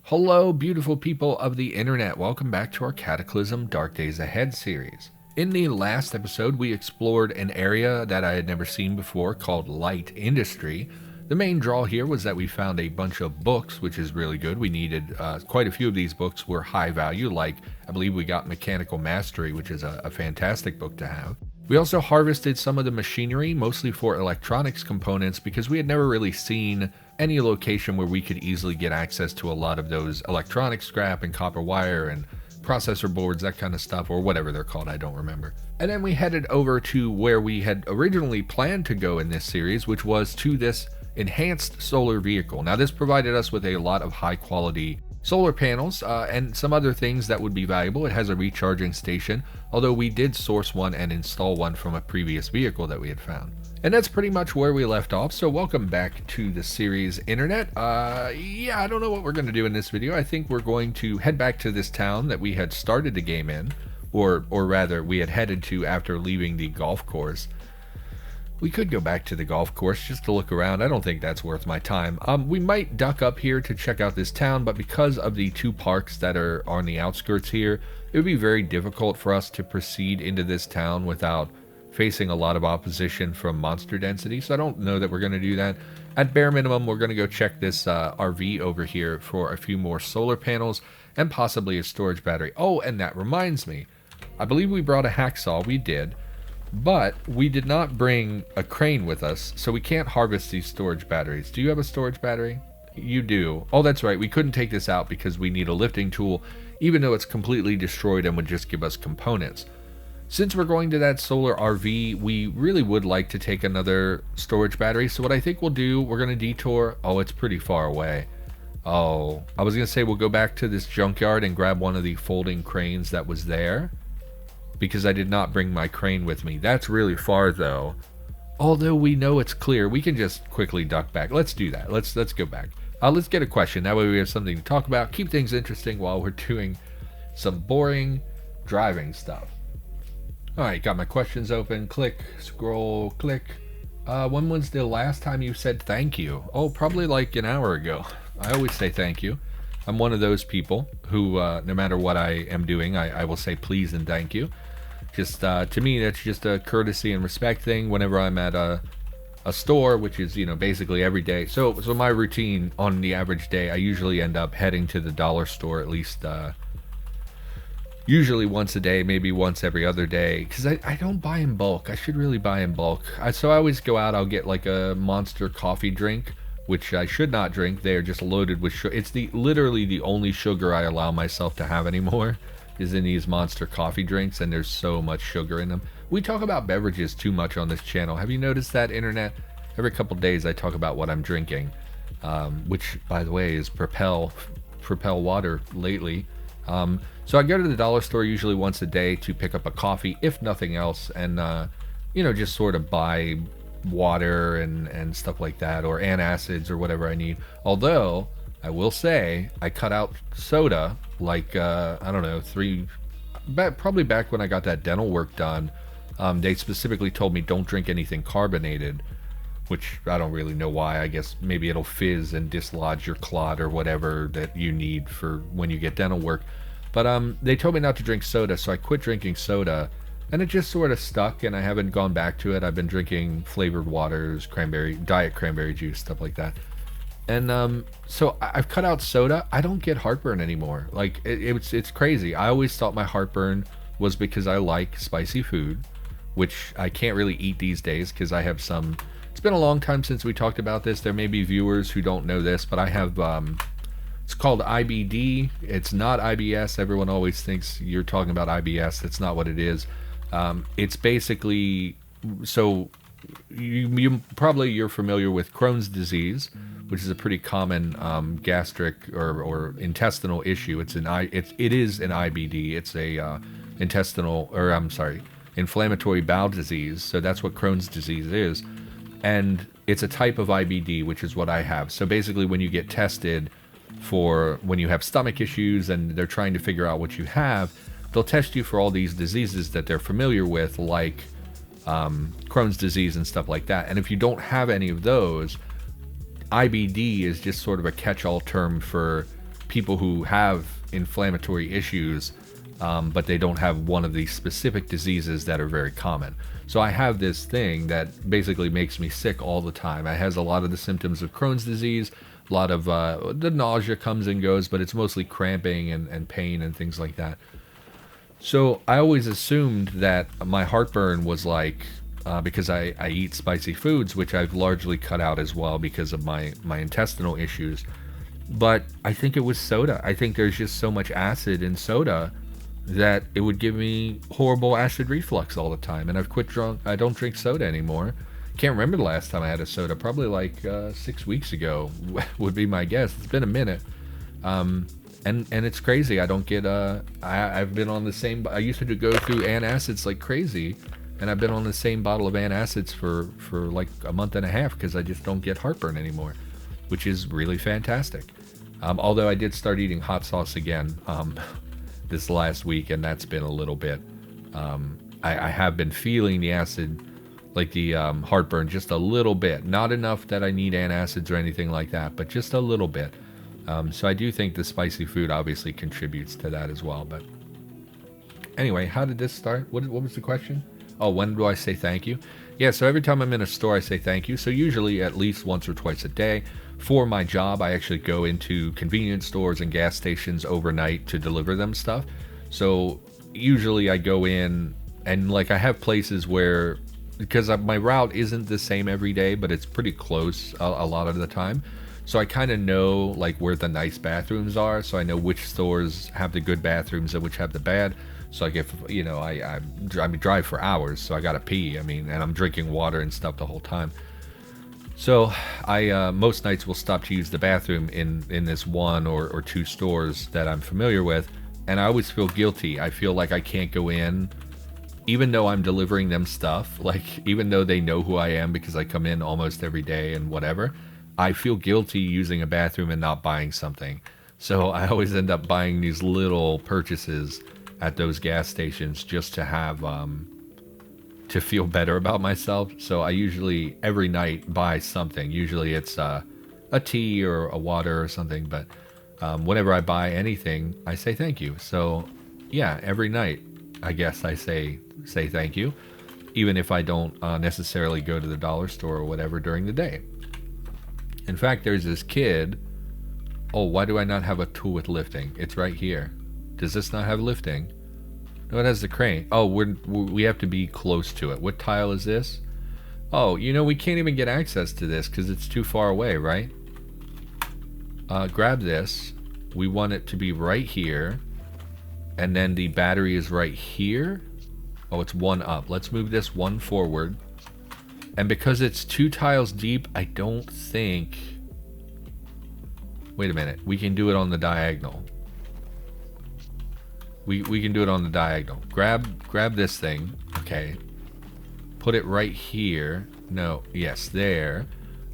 Hello, beautiful people of the internet. Welcome back to our Cataclysm Dark Days Ahead series. In the last episode, we explored an area that I had never seen before called light industry. The main draw here was that we found a bunch of books, which is really good. We needed quite a few of these books were high value, like I believe we got Mechanical Mastery, which is a fantastic book to have. We also harvested some of the machinery, mostly for electronics components, because we had never really seen any location where we could easily get access to a lot of those electronic scrap and copper wire and processor boards, that kind of stuff, or whatever they're called, I don't remember. And then we headed over to where we had originally planned to go in this series, which was to this enhanced solar vehicle. Now this provided us with a lot of high quality solar panels and some other things that would be valuable. It has a recharging station, although we did source one and install one from a previous vehicle that we had found. And that's pretty much where we left off, so welcome back to the series internet. Yeah, I don't know what we're going to do in this video. I think we're going to head back to this town that we had started the game in, or rather we had headed to after leaving the golf course. We could go back to the golf course just to look around. I don't think that's worth my time. We might duck up here to check out this town, but because of the two parks that are on the outskirts here, it would be very difficult for us to proceed into this town without facing a lot of opposition from monster density, so I don't know that we're going to do that. At bare minimum, we're going to go check this RV over here for a few more solar panels and possibly a storage battery. Oh, and that reminds me, I believe we brought a hacksaw. We did. But we did not bring a crane with us, so we can't harvest these storage batteries. Do you have a storage battery? You do. Oh, that's right. We couldn't take this out because we need a lifting tool, even though it's completely destroyed and would just give us components. Since we're going to that solar RV, we really would like to take another storage battery. So what I think we'll do, we're going to detour. Oh, it's pretty far away. Oh, I was going to say we'll go back to this junkyard and grab one of the folding cranes that was there, because I did not bring my crane with me. That's really far though. Although we know it's clear, we can just quickly duck back. Let's do that. Let's go back. Let's get a question. That way we have something to talk about. Keep things interesting while we're doing some boring driving stuff. Alright, got my questions open. Click, scroll, click. When was the last time you said thank you? Oh, probably like an hour ago. I always say thank you. I'm one of those people who, no matter what I am doing, I will say please and thank you. Just, to me, that's just a courtesy and respect thing whenever I'm at a store, which is, you know, basically every day. So my routine on the average day, I usually end up heading to the dollar store at least, usually once a day, maybe once every other day, because I don't buy in bulk. I should really buy in bulk. So I always go out, I'll get like a Monster coffee drink, which I should not drink. They are just loaded with sugar. It's literally the only sugar I allow myself to have anymore is in these Monster coffee drinks, and there's so much sugar in them. We talk about beverages too much on this channel. Have you noticed that, internet? Every couple days I talk about what I'm drinking, which, by the way, is Propel water lately. So I go to the dollar store usually once a day to pick up a coffee, if nothing else, and you know, just sort of buy water and stuff like that, or antacids or whatever I need. Although I will say I cut out soda like I don't know, probably back when I got that dental work done. They specifically told me don't drink anything carbonated, which I don't really know why. I guess maybe it'll fizz and dislodge your clot or whatever that you need for when you get dental work. But they told me not to drink soda, so I quit drinking soda, and it just sort of stuck, and I haven't gone back to it. I've been drinking flavored waters, diet cranberry juice, stuff like that. And so I've cut out soda. I don't get heartburn anymore. Like, it's crazy. I always thought my heartburn was because I like spicy food, which I can't really eat these days because I have some... It's been a long time since we talked about this. There may be viewers who don't know this, but I have... It's called IBD. It's not IBS. Everyone always thinks you're talking about IBS. That's not what it is. It's basically... So you're familiar with Crohn's disease, which is a pretty common gastric or intestinal issue. It is an IBD. It's a inflammatory bowel disease. So that's what Crohn's disease is, and it's a type of IBD, which is what I have. So basically, when you get tested for when you have stomach issues and they're trying to figure out what you have, they'll test you for all these diseases that they're familiar with, like Crohn's disease and stuff like that. And if you don't have any of those, IBD is just sort of a catch-all term for people who have inflammatory issues, but they don't have one of these specific diseases that are very common. So I have this thing that basically makes me sick all the time. It has a lot of the symptoms of Crohn's disease, a lot of the nausea comes and goes, but it's mostly cramping and pain and things like that. So I always assumed that my heartburn was like, because I eat spicy foods, which I've largely cut out as well because of my intestinal issues. But I think it was soda. I think there's just so much acid in soda that it would give me horrible acid reflux all the time. And I've quit I don't drink soda anymore. Can't remember the last time I had a soda. Probably like 6 weeks ago would be my guess. It's been a minute. And it's crazy. I don't get I've been on the same. I used to go through antacids like crazy, and I've been on the same bottle of antacids for like a month and a half because I just don't get heartburn anymore, which is really fantastic. Although I did start eating hot sauce again this last week, and that's been a little bit. I have been feeling the acid, like the heartburn, just a little bit. Not enough that I need antacids or anything like that, but just a little bit. So I do think the spicy food obviously contributes to that as well. But anyway, how did this start? What was the question? Oh, when do I say thank you? Yeah, so every time I'm in a store, I say thank you. So usually at least once or twice a day. For my job, I actually go into convenience stores and gas stations overnight to deliver them stuff. So usually I go in and like I have places where, because my route isn't the same every day, but it's pretty close a lot of the time. So I kind of know like where the nice bathrooms are. So I know which stores have the good bathrooms and which have the bad. So like if, you know, I drive for hours, so I gotta pee. I mean, and I'm drinking water and stuff the whole time. So I most nights will stop to use the bathroom in this one or two stores that I'm familiar with, and I always feel guilty. I feel like I can't go in, even though I'm delivering them stuff, like even though they know who I am because I come in almost every day and whatever, I feel guilty using a bathroom and not buying something. So I always end up buying these little purchases at those gas stations just to have to feel better about myself. So I usually every night buy something. Usually it's a tea or a water or something, but whenever I buy anything, I say thank you. So yeah, every night I guess I say thank you, even if I don't necessarily go to the dollar store or whatever during the day. In fact, there's this kid. Oh, why do I not have a tool with lifting? It's right here. Does this not have lifting? No, it has the crane. Oh, we have to be close to it. What tile is this? Oh, you know, we can't even get access to this because it's too far away, right? Grab this. We want it to be right here. And then the battery is right here. Oh, it's one up. Let's move this one forward. And because it's 2 tiles deep, I don't think... Wait a minute. We can do it on the diagonal. We can do it on the diagonal. Grab this thing. Okay. Put it right here. No. Yes, there.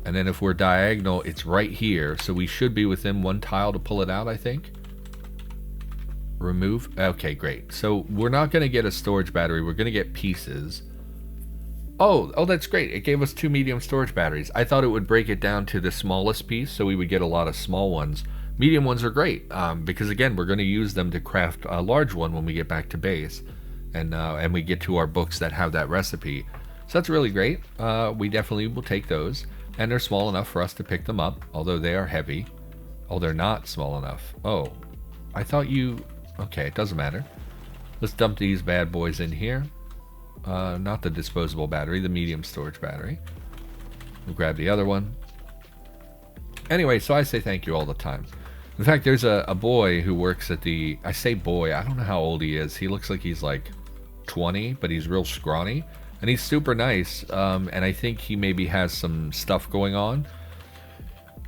And then if we're diagonal, it's right here. So we should be within 1 tile to pull it out, I think. Remove. Okay, great. So we're not going to get a storage battery. We're going to get pieces. Oh, that's great. It gave us 2 medium storage batteries. I thought it would break it down to the smallest piece, so we would get a lot of small ones. Medium ones are great, because again, we're going to use them to craft a large one when we get back to base, and we get to our books that have that recipe. So that's really great. We definitely will take those, and they're small enough for us to pick them up, although they are heavy. Oh, they're not small enough. Oh, I thought you... Okay, it doesn't matter. Let's dump these bad boys in here. Not the disposable battery, the medium storage battery. We'll grab the other one. Anyway, so I say thank you all the time. In fact, there's a boy who works at the... I say boy, I don't know how old he is. He looks like he's like 20, but he's real scrawny. And he's super nice, and I think he maybe has some stuff going on.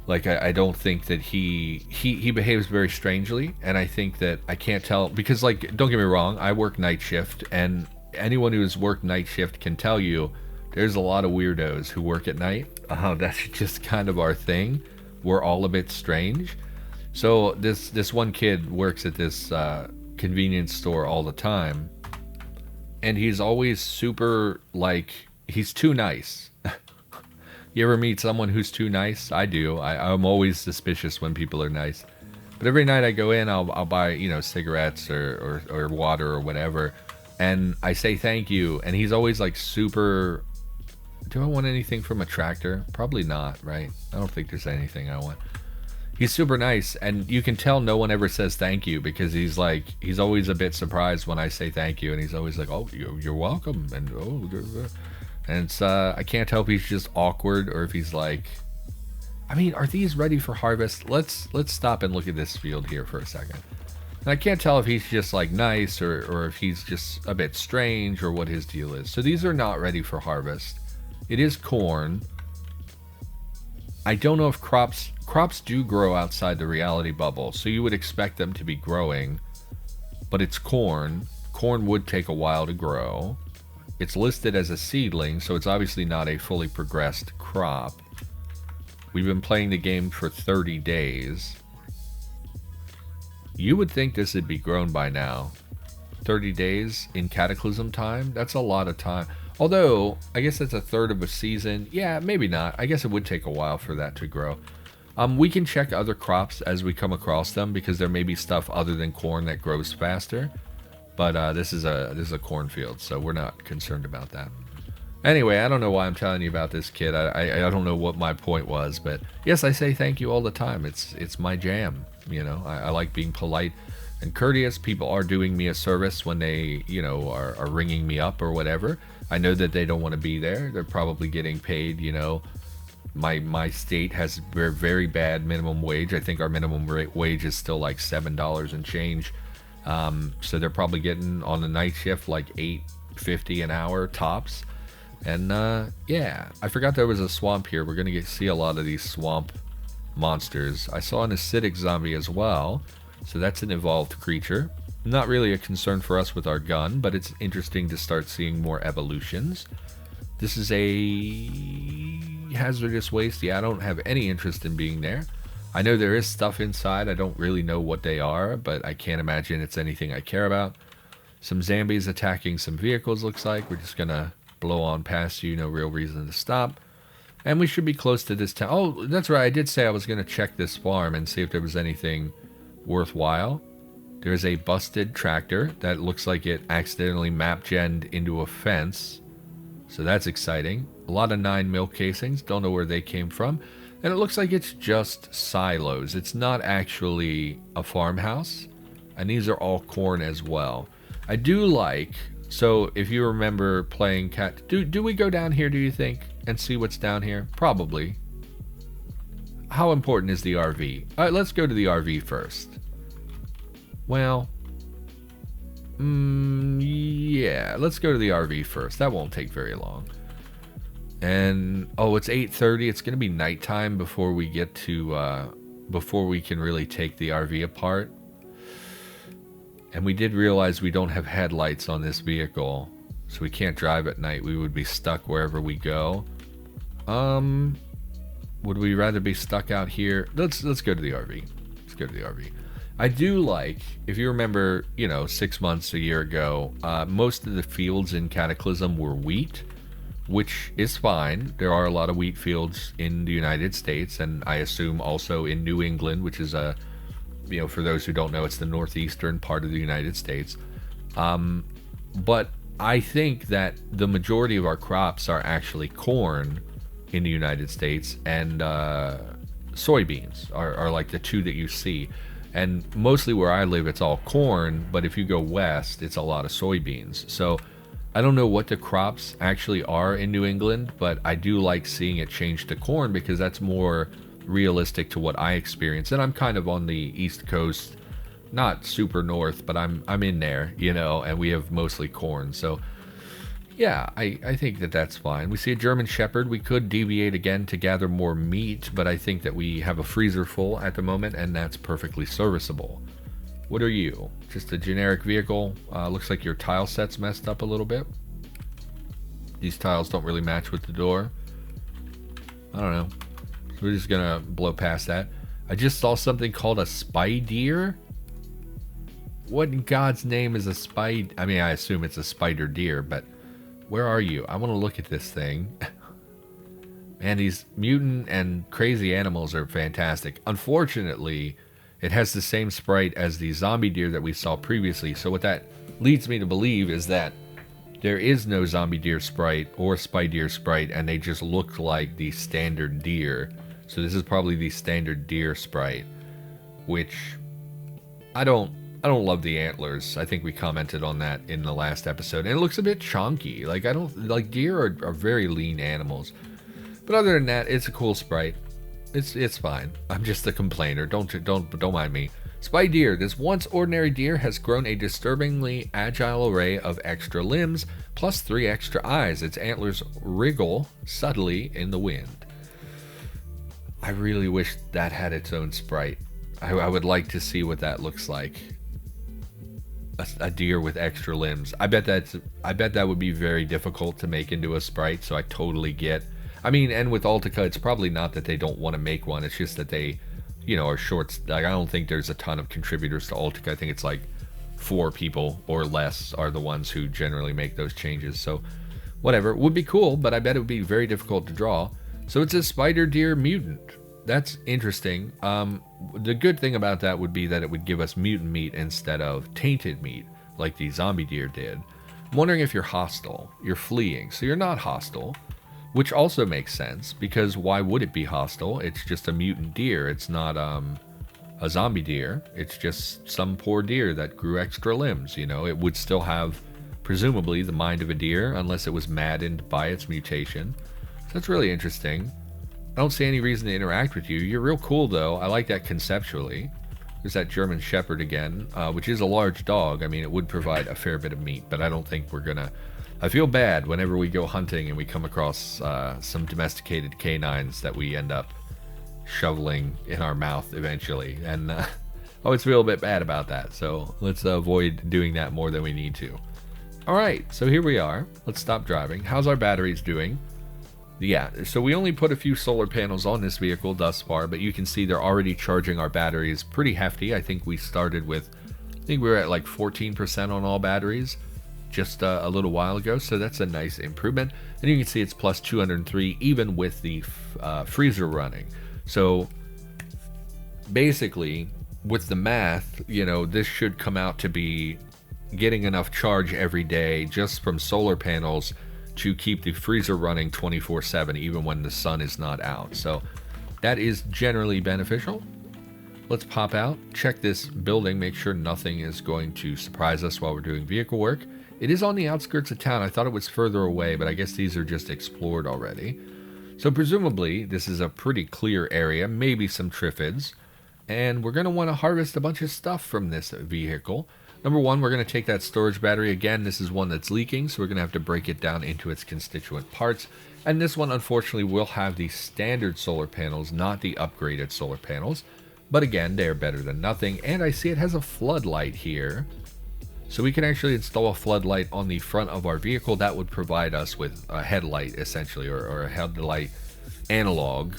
Like, I don't think that he behaves very strangely, and I think that I can't tell... Because, like, don't get me wrong, I work night shift, and anyone who has worked night shift can tell you there's a lot of weirdos who work at night. That's just kind of our thing. We're all a bit strange. So this one kid works at this convenience store all the time, and he's always super, like, he's too nice. You ever meet someone who's too nice? I do. I'm always suspicious when people are nice. But every night I go in, I'll buy, you know, cigarettes or water or whatever, and I say thank you, and he's always like super. Do I want anything from a tractor? Probably not, right? I don't think there's anything I want. He's super nice, and you can tell no one ever says thank you because he's always a bit surprised when I say thank you, and he's always like, oh, you're welcome, and and it's I can't tell if he's just awkward or if he's like, I mean, are these ready for harvest? Let's stop and look at this field here for a second. And I can't tell if he's just like nice or if he's just a bit strange or what his deal is. So these are not ready for harvest. It is corn. I don't know if crops do grow outside the reality bubble, so you would expect them to be growing, but it's corn. Corn would take a while to grow. It's listed as a seedling, so it's obviously not a fully progressed crop. We've been playing the game for 30 days. You would think this would be grown by now. 30 days in Cataclysm time? That's a lot of time. Although, I guess that's a third of a season. Yeah, maybe not. I guess it would take a while for that to grow. We can check other crops as we come across them because there may be stuff other than corn that grows faster. But this is a cornfield, so we're not concerned about that. Anyway, I don't know why I'm telling you about this kid. I don't know what my point was, but yes, I say thank you all the time. It's my jam. You know, I like being polite and courteous. People are doing me a service when they, you know, are ringing me up or whatever. I know that they don't want to be there. They're probably getting paid, you know. My state has very, very bad minimum wage. I think our minimum wage is still like $7 and change. So they're probably getting on the night shift like $8.50 an hour tops. And yeah, I forgot there was a swamp here. We're gonna see a lot of these swamp monsters. I saw an acidic zombie as well, so that's an evolved creature. Not really a concern for us with our gun, but it's interesting to start seeing more evolutions. This is a hazardous waste. Yeah, I don't have any interest in being there. I know there is stuff inside. I don't really know what they are, but I can't imagine it's anything I care about. Some zombies attacking some vehicles, looks like. We're just gonna blow on past you, no real reason to stop. And we should be close to this town. Oh, that's right, I did say I was gonna check this farm and see if there was anything worthwhile. There's a busted tractor that looks like it accidentally map-genned into a fence. So that's exciting. A lot of 9 milk casings, don't know where they came from. And it looks like it's just silos. It's not actually a farmhouse. And these are all corn as well. I do like, so if you remember playing do we go down here, do you think, and see what's down here? Probably. How important is the RV? All right, let's go to the RV first. Well, yeah, let's go to the RV first. That won't take very long. And oh, it's 8:30. It's gonna be nighttime before we get to before we can really take the RV apart. And we did realize we don't have headlights on this vehicle, so we can't drive at night. We would be stuck wherever we go. Would we rather be stuck out here? Let's go to the RV. Let's go to the RV. I do like, if you remember, you know, 6 months, a year ago, most of the fields in Cataclysm were wheat, which is fine. There are a lot of wheat fields in the United States, and I assume also in New England, which is a, you know, for those who don't know, it's the northeastern part of the United States. But I think that the majority of our crops are actually corn in the United States, and soybeans are like the two that you see. And mostly where I live, it's all corn, but if you go west, it's a lot of soybeans. So I don't know what the crops actually are in New England, but I do like seeing it change to corn because that's more realistic to what I experience. And I'm kind of on the East Coast, not super north, but I'm in there, you know, and we have mostly corn. So yeah, I think that that's fine. We see a German Shepherd. We could deviate again to gather more meat, but I think that we have a freezer full at the moment, and that's perfectly serviceable. What are you? Just a generic vehicle. Looks like your tile set's messed up a little bit. These tiles don't really match with the door. I don't know. So we're just gonna blow past that. I just saw something called a spider. What in God's name is a spider? I mean, I assume it's a spider deer, but where are you? I want to look at this thing. Man, these mutant and crazy animals are fantastic. Unfortunately, It has the same sprite as the zombie deer that we saw previously. So what that leads me to believe is that there is no zombie deer sprite or spy deer sprite, and they just look like the standard deer. So this is probably the standard deer sprite, which I don't love the antlers. I think we commented on that in the last episode, and it looks a bit chunky. Like, I don't like, deer are very lean animals. But other than that, it's a cool sprite. It's fine. I'm just a complainer. Don't mind me. Spy deer. This once ordinary deer has grown a disturbingly agile array of extra limbs, plus 3 extra eyes. Its antlers wriggle subtly in the wind. I really wish that had its own sprite. I would like to see what that looks like. A deer with extra limbs. I bet that would be very difficult to make into a sprite, so I totally get. I mean, and with Altica, it's probably not that they don't want to make one. It's just that they, are short. Like, I don't think there's a ton of contributors to Altica. I think it's like 4 people or less are the ones who generally make those changes. So, whatever. It would be cool, but I bet it would be very difficult to draw. So it's a spider deer mutant. That's interesting. The good thing about that would be that it would give us mutant meat instead of tainted meat, like the zombie deer did. I'm wondering if you're hostile. You're fleeing, so you're not hostile. Which also makes sense, because why would it be hostile? It's just a mutant deer. It's not a zombie deer. It's just some poor deer that grew extra limbs, It would still have, presumably, the mind of a deer, unless it was maddened by its mutation. So that's really interesting. I don't see any reason to interact with you. You're real cool, though. I like that conceptually. There's that German Shepherd again, which is a large dog. I mean, it would provide a fair bit of meat, but I don't think we're gonna... I feel bad whenever we go hunting and we come across some domesticated canines that we end up shoveling in our mouth eventually. And I always feel a bit bad about that. So let's avoid doing that more than we need to. All right, so here we are. Let's stop driving. How's our batteries doing? Yeah, so we only put a few solar panels on this vehicle thus far, but you can see they're already charging our batteries pretty hefty. I think we were at like 14% on all batteries just a little while ago, so that's a nice improvement. And you can see it's plus 203 even with the freezer running. So basically, with the math, this should come out to be getting enough charge every day just from solar panels to keep the freezer running 24/7 even when the sun is not out. So that is generally beneficial. Let's pop out, check this building, make sure nothing is going to surprise us while we're doing vehicle work. It is on the outskirts of town. I thought it was further away, but I guess these are just explored already. So presumably this is a pretty clear area, maybe some triffids, and we're going to want to harvest a bunch of stuff from this vehicle. Number one, we're going to take that storage battery. Again, this is one that's leaking, so we're going to have to break it down into its constituent parts. And this one, unfortunately, will have the standard solar panels, not the upgraded solar panels. But again, they're better than nothing. And I see it has a floodlight here. So we can actually install a floodlight on the front of our vehicle. That would provide us with a headlight, essentially, or a headlight analog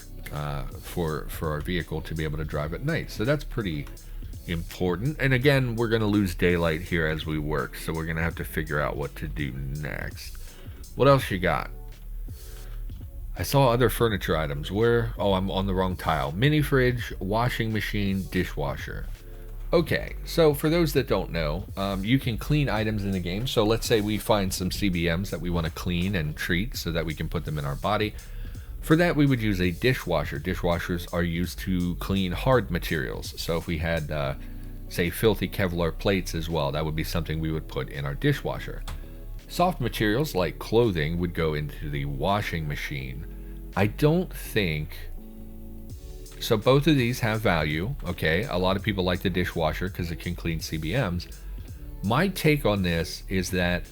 for our vehicle to be able to drive at night. So that's pretty important. And again, we're going to lose daylight here as we work, so we're going to have to figure out what to do next. What else you got? I saw other furniture items. Where? Oh, I'm on the wrong tile. Mini fridge, washing machine, dishwasher. Okay, so for those that don't know, you can clean items in the game. So let's say we find some CBMs that we want to clean and treat so that we can put them in our body. For that, we would use a dishwasher. Dishwashers are used to clean hard materials. So if we had, say, filthy Kevlar plates as well, that would be something we would put in our dishwasher. Soft materials like clothing would go into the washing machine. I don't think... So both of these have value, okay? A lot of people like the dishwasher because it can clean CBMs. My take on this is that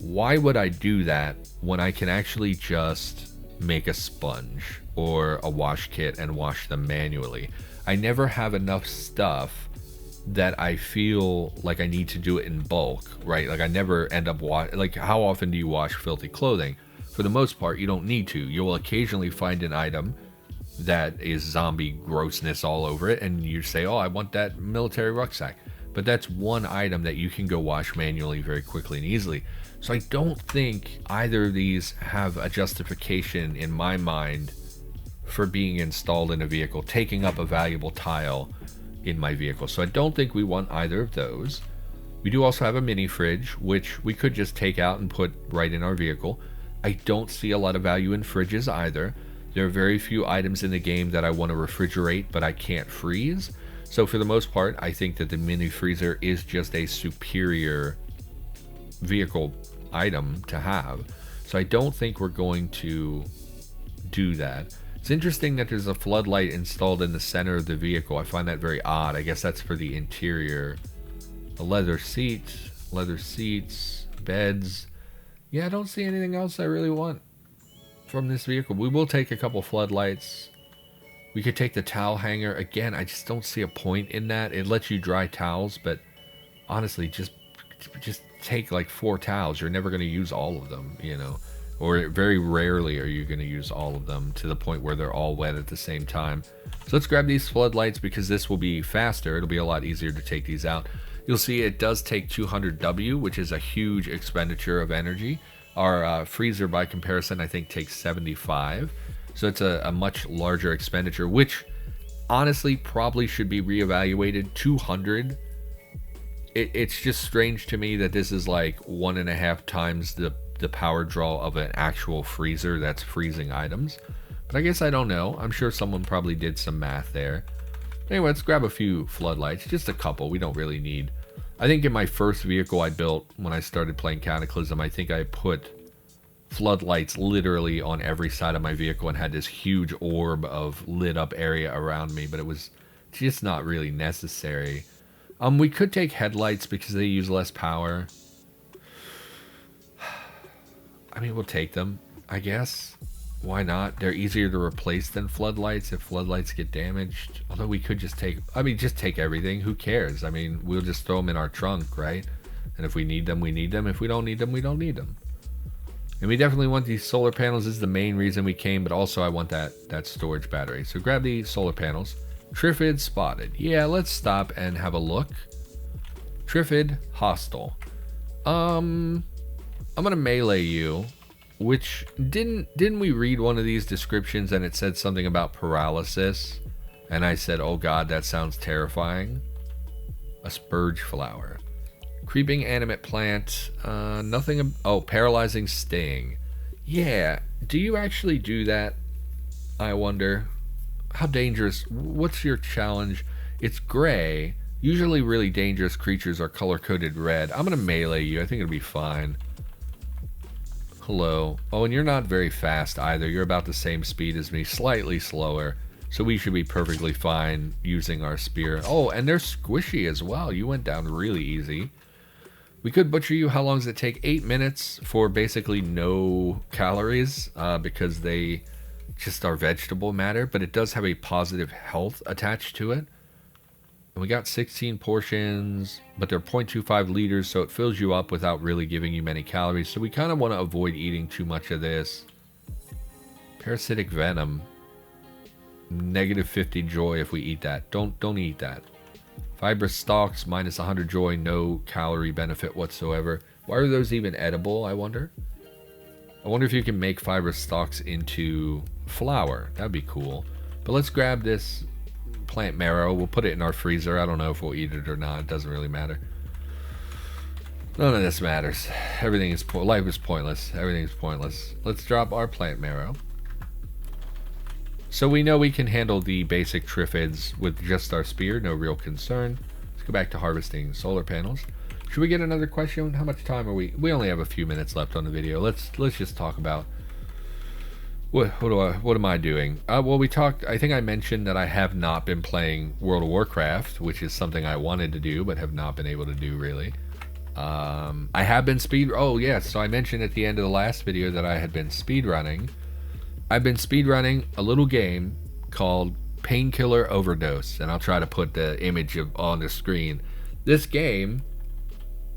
why would I do that when I can actually just make a sponge or a wash kit and wash them manually? I never have enough stuff that I feel like I need to do it in bulk, right? Like I never end up like how often do you wash filthy clothing? For the most part, you don't need to. You'll occasionally find an item that is zombie grossness all over it and you say, oh, I want that military rucksack. But that's one item that you can go wash manually very quickly and easily. So I don't think either of these have a justification in my mind for being installed in a vehicle, taking up a valuable tile in my vehicle. So I don't think we want either of those. We do also have a mini fridge, which we could just take out and put right in our vehicle. I don't see a lot of value in fridges either. There are very few items in the game that I want to refrigerate, but I can't freeze. So for the most part, I think that the mini freezer is just a superior vehicle item to have. So I don't think we're going to do that. It's interesting that there's a floodlight installed in the center of the vehicle. I find that very odd. I guess that's for the interior. A leather seats, beds. Yeah, I don't see anything else I really want from this vehicle. We will take a couple floodlights. We could take the towel hanger. Again, I just don't see a point in that. It lets you dry towels, but honestly, just take like 4 towels. You're never going to use all of them, you know. Or very rarely are you going to use all of them to the point where they're all wet at the same time. So let's grab these floodlights because this will be faster. It'll be a lot easier to take these out. You'll see it does take 200 W, which is a huge expenditure of energy. Our freezer, by comparison, I think takes 75. So it's a much larger expenditure, which honestly probably should be reevaluated. 200. It's just strange to me that this is like 1.5 times the power draw of an actual freezer that's freezing items. But I guess I don't know. I'm sure someone probably did some math there. Anyway, let's grab a few floodlights. Just a couple. We don't really need. I think in my first vehicle I built when I started playing Cataclysm, I think I put floodlights literally on every side of my vehicle and had this huge orb of lit up area around me, but it was just not really necessary. We could take headlights because they use less power. I mean, we'll take them, I guess. Why not? They're easier to replace than floodlights if floodlights get damaged. Although we could just take, just take everything. Who cares? I mean, we'll just throw them in our trunk, right? And if we need them, we need them. If we don't need them, we don't need them. And we definitely want these solar panels. This is the main reason we came, but also I want that storage battery. So grab the solar panels. Triffid spotted. Yeah, let's stop and have a look. Triffid hostile. I'm gonna melee you. Which didn't we read one of these descriptions and it said something about paralysis? And I said, oh god, that sounds terrifying. A spurge flower. Creeping animate plant. Nothing. Oh, paralyzing sting. Yeah. Do you actually do that? I wonder. How dangerous? What's your challenge? It's gray. Usually really dangerous creatures are color-coded red. I'm going to melee you. I think it'll be fine. Hello. Oh, and you're not very fast either. You're about the same speed as me. Slightly slower. So we should be perfectly fine using our spear. Oh, and they're squishy as well. You went down really easy. We could butcher you. How long does it take? 8 minutes for basically no calories because they just are vegetable matter. But it does have a positive health attached to it. And we got 16 portions, but they're 0.25 liters, so it fills you up without really giving you many calories. So we kind of want to avoid eating too much of this. Parasitic venom. Negative 50 joy if we eat that. Don't eat that. Fibrous stalks, minus 100 joy, no calorie benefit whatsoever. Why are those even edible, I wonder? I wonder if you can make fibrous stalks into flour. That'd be cool. But let's grab this plant marrow. We'll put it in our freezer. I don't know if we'll eat it or not. It doesn't really matter. None of this matters. Everything is life is pointless. Everything is pointless. Let's drop our plant marrow. So we know we can handle the basic triffids with just our spear. No real concern. Let's go back to harvesting solar panels. Should we get another question? How much time are we? We only have a few minutes left on the video. Let's just talk about what am I doing? Well, we talked. I think I mentioned that I have not been playing World of Warcraft, which is something I wanted to do but have not been able to do really. I have been Oh yes, so I mentioned at the end of the last video that I had been speedrunning. I've been speedrunning a little game called Painkiller Overdose, and I'll try to put the image on the screen. This game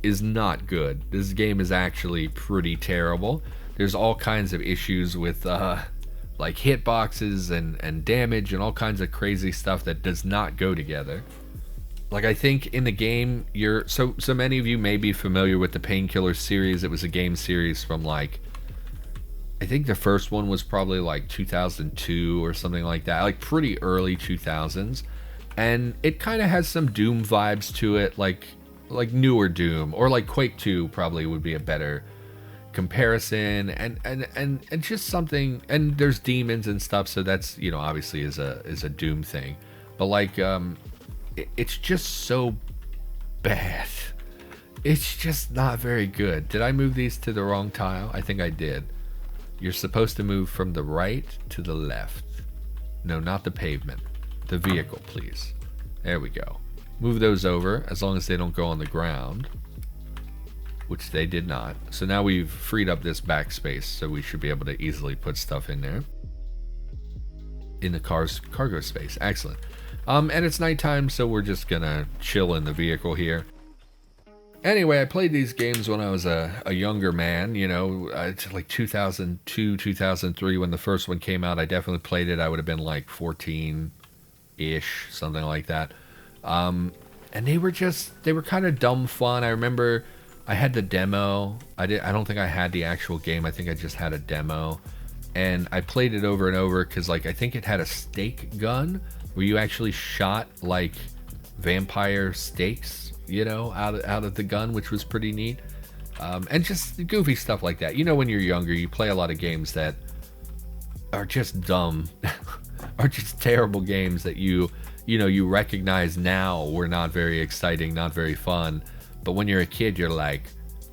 is not good. This game is actually pretty terrible. There's all kinds of issues with like hitboxes and damage and all kinds of crazy stuff that does not go together. Like I think in the game so many of you may be familiar with the Painkiller series. It was a game series from like, I think the first one was probably like 2002 or something like that, like pretty early 2000s. and it kind of has some Doom vibes to it, like newer Doom, or like Quake 2 probably would be a better comparison, and just something. And there's demons and stuff, so that's, you know, obviously is a Doom thing, but like it's just so bad. It's just not very good. Did I move these to the wrong tile? I think I did. You're supposed to move from the right to the left. No, not the pavement. The vehicle, please. There we go. Move those over, as long as they don't go on the ground, which they did not. So now we've freed up this backspace, so we should be able to easily put stuff in there. In the car's cargo space. Excellent. And it's nighttime, so we're just gonna chill in the vehicle here. Anyway, I played these games when I was a younger man, you know, it's like 2002, 2003 when the first one came out. I definitely played it. I would have been like 14-ish, something like that. And they were kind of dumb fun. I remember I had the demo. I don't think I had the actual game. I think I just had a demo. And I played it over and over because, like, I think it had a stake gun where you actually shot like vampire stakes, you know, out of the gun, which was pretty neat. And just goofy stuff like that. You know, when you're younger, you play a lot of games that are just dumb, are just terrible games that you recognize now were not very exciting, not very fun. But when you're a kid, you're like,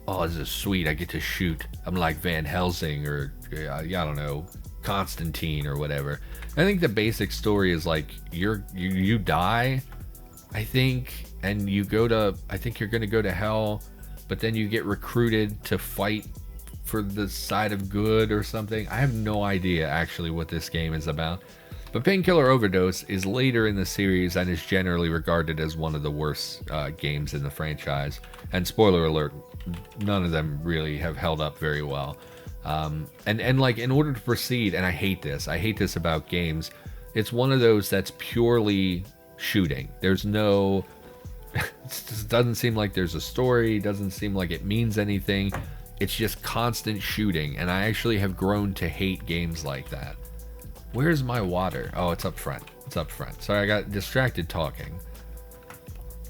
oh, this is sweet. I get to shoot. I'm like Van Helsing or, I don't know, Constantine or whatever. I think the basic story is like you die, I think, and you go to, I think you're going to go to hell, but then you get recruited to fight for the side of good or something. I have no idea actually what this game is about. But Painkiller Overdose is later in the series and is generally regarded as one of the worst games in the franchise. And spoiler alert, none of them really have held up very well. And like, in order to proceed, and I hate this about games, it's one of those that's purely shooting. There's no, it just doesn't seem like there's a story, doesn't seem like it means anything. It's just constant shooting, and I actually have grown to hate games like that. Where's my water? Oh, it's up front. It's up front. Sorry, I got distracted talking.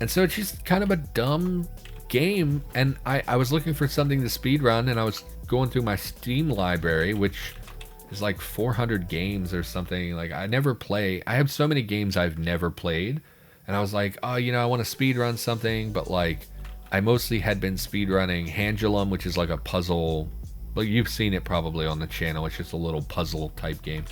And so it's just kind of a dumb game, and I was looking for something to speedrun, and I was going through my Steam library, which is like 400 games or something. Like, I have so many games I've never played, and I was like, oh, you know, I want to speedrun something, but like, I mostly had been speedrunning Handulum, which is like a puzzle, like you've seen it probably on the channel. It's just a little puzzle type game.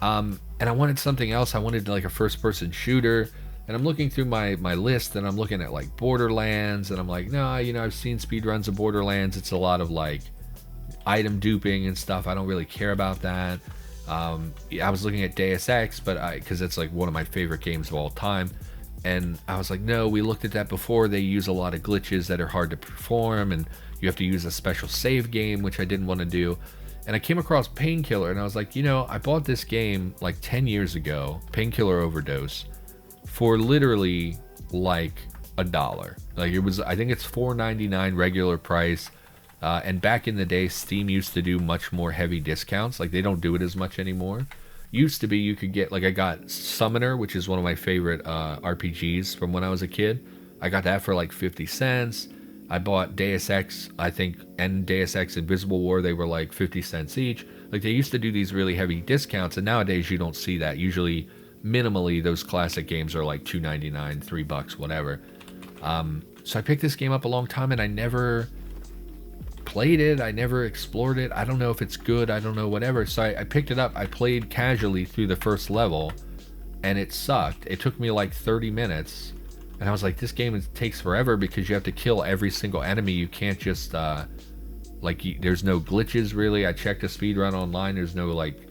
And I wanted something else. I wanted like a first person shooter, and I'm looking through my list, and I'm looking at like Borderlands, and I'm like, no, you know, I've seen speedruns of Borderlands. It's a lot of like item duping and stuff. I don't really care about that. I was looking at Deus Ex, but because it's like one of my favorite games of all time. And I was like, no, we looked at that before. They use a lot of glitches that are hard to perform, and you have to use a special save game, which I didn't want to do. And I came across Painkiller, and I was like, you know, I bought this game like 10 years ago, Painkiller Overdose, for literally like $1. Like, it was, I think it's $4.99 regular price. And back in the day, Steam used to do much more heavy discounts. Like, they don't do it as much anymore. Used to be, you could get, like, I got Summoner, which is one of my favorite RPGs from when I was a kid. I got that for like 50 cents. I bought Deus Ex, I think, and Deus Ex Invisible War. They were like 50 cents each. Like, they used to do these really heavy discounts, and nowadays you don't see that. Usually, minimally, those classic games are like $2.99, $3, whatever. So I picked this game up a long time, and I never played it. I never explored it. I don't know if it's good. I don't know, whatever. So I picked it up. I played casually through the first level, and it sucked. It took me like 30 minutes, and I was like, this game takes forever because you have to kill every single enemy. You can't just there's no glitches really. I checked a speedrun online. There's no like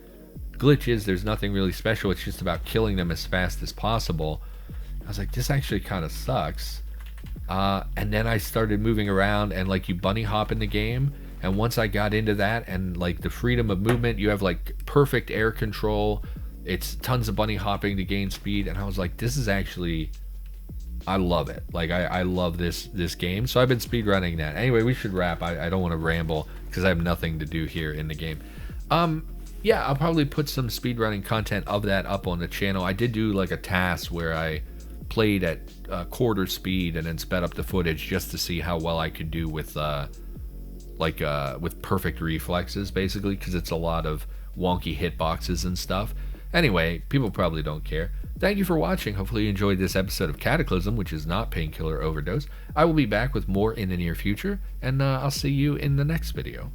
glitches. There's nothing really special. It's just about killing them as fast as possible. I was like, this actually kind of sucks. And then I started moving around, and like, you bunny hop in the game, and once I got into that and like the freedom of movement, you have like perfect air control. It's tons of bunny hopping to gain speed, and I was like, this is actually, I love it. Like, I love this game. So I've been speedrunning that. Anyway, we should wrap. I don't want to ramble because I have nothing to do here in the game. Yeah, I'll probably put some speedrunning content of that up on the channel. I did do like a task where I played at quarter speed and then sped up the footage just to see how well I could do with with perfect reflexes, basically, because it's a lot of wonky hitboxes and stuff. Anyway, people probably don't care. Thank you for watching. Hopefully you enjoyed this episode of Cataclysm, which is not Painkiller Overdose. I will be back with more in the near future, and I'll see you in the next video.